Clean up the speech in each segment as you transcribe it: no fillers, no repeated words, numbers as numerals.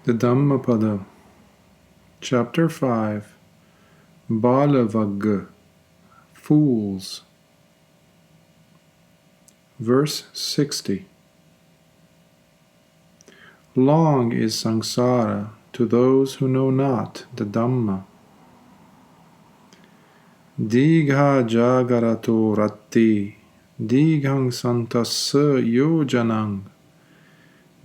The Dhammapada, Chapter 5, Balavagga, Fools. Verse 60. Long is Samsara to those who know not the Dhamma. Digha jagarato ratti, dighang santassa yojanang,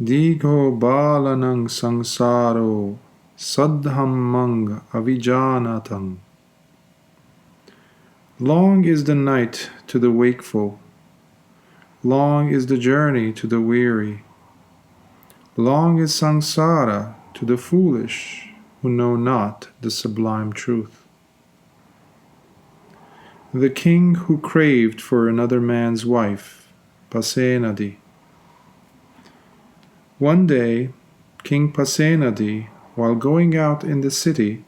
digho balanang sangsaro, sadhammang avijanatang. Long is the night to the wakeful, long is the journey to the weary, long is samsara to the foolish who know not the sublime truth. The king who craved for another man's wife, Pasenadi. One day, King Pasenadi, while going out in the city,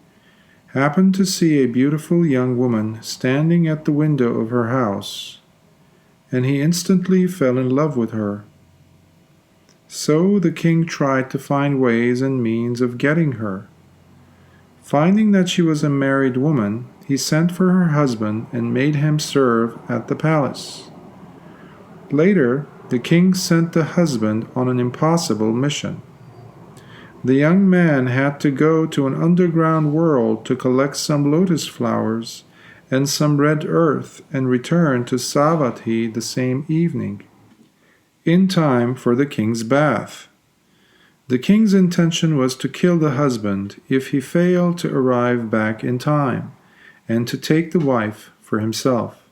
happened to see a beautiful young woman standing at the window of her house, and he instantly fell in love with her. So the king tried to find ways and means of getting her. Finding that she was a married woman, he sent for her husband and made him serve at the palace. Later, the king sent the husband on an impossible mission. The young man had to go to an underground world to collect some lotus flowers and some red earth and return to Savatthi the same evening, in time for the king's bath. The king's intention was to kill the husband if he failed to arrive back in time, and to take the wife for himself.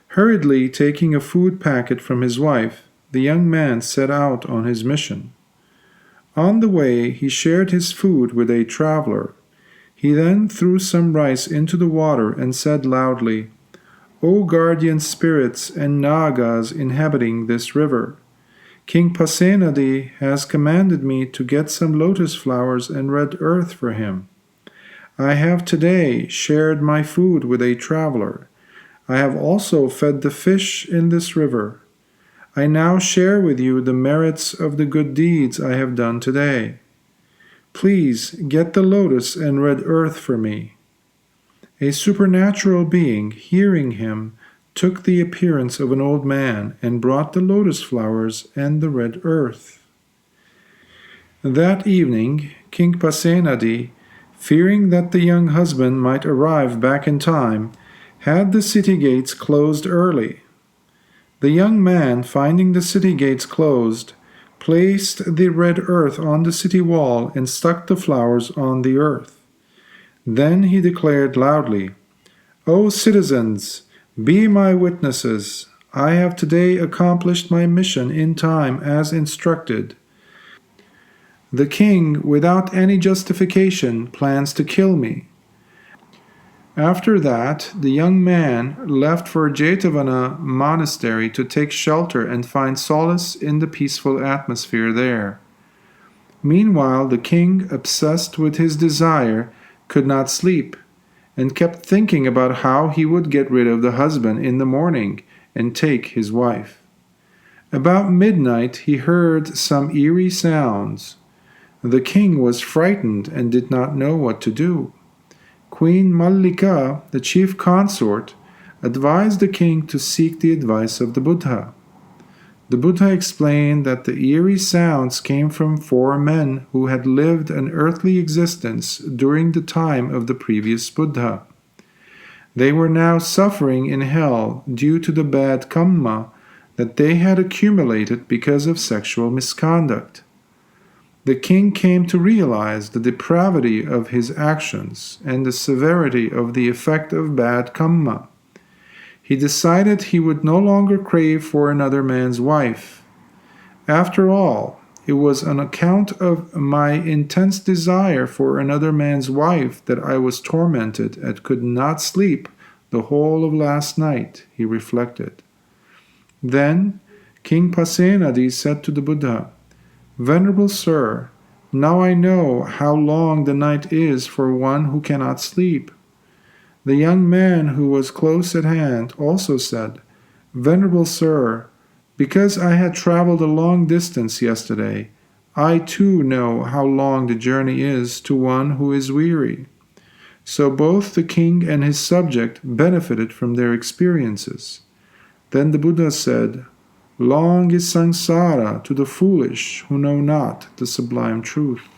Hurriedly taking a food packet from his wife, the young man set out on his mission. On the way, he shared his food with a traveler. He then threw some rice into the water and said loudly, "O guardian spirits and Nagas inhabiting this river, King Pasenadi has commanded me to get some lotus flowers and red earth for him. I have today shared my food with a traveler. I have also fed the fish in this river. I now share with you the merits of the good deeds I have done today. Please get the lotus and red earth for me." A supernatural being, hearing him, took the appearance of an old man and brought the lotus flowers and the red earth. That evening, King Pasenadi, fearing that the young husband might arrive back in time, had the city gates closed early. The young man, finding the city gates closed, placed the red earth on the city wall and stuck the flowers on the earth. Then he declared loudly, "O citizens, be my witnesses. I have today accomplished my mission in time as instructed. The king, without any justification, plans to kill me." After that, the young man left for Jetavana monastery to take shelter and find solace in the peaceful atmosphere there. Meanwhile, the king, obsessed with his desire, could not sleep, and kept thinking about how he would get rid of the husband in the morning and take his wife. About midnight he heard some eerie sounds. The king was frightened and did not know what to do. Queen Mallika, the chief consort, advised the king to seek the advice of the Buddha. The Buddha explained that the eerie sounds came from 4 men who had lived an earthly existence during the time of the previous Buddha. They were now suffering in hell due to the bad karma that they had accumulated because of sexual misconduct. The king came to realize the depravity of his actions and the severity of the effect of bad karma. He decided he would no longer crave for another man's wife. After all, it was on account of my intense desire for another man's wife that I was tormented and could not sleep the whole of last night, he reflected. Then King Pasenadi said to the Buddha, "Venerable Sir, now I know how long the night is for one who cannot sleep." The young man who was close at hand also said, "Venerable Sir, because I had traveled a long distance yesterday, I too know how long the journey is to one who is weary." So both the king and his subject benefited from their experiences. Then the Buddha said, "Long is samsara to the foolish who know not the sublime truth."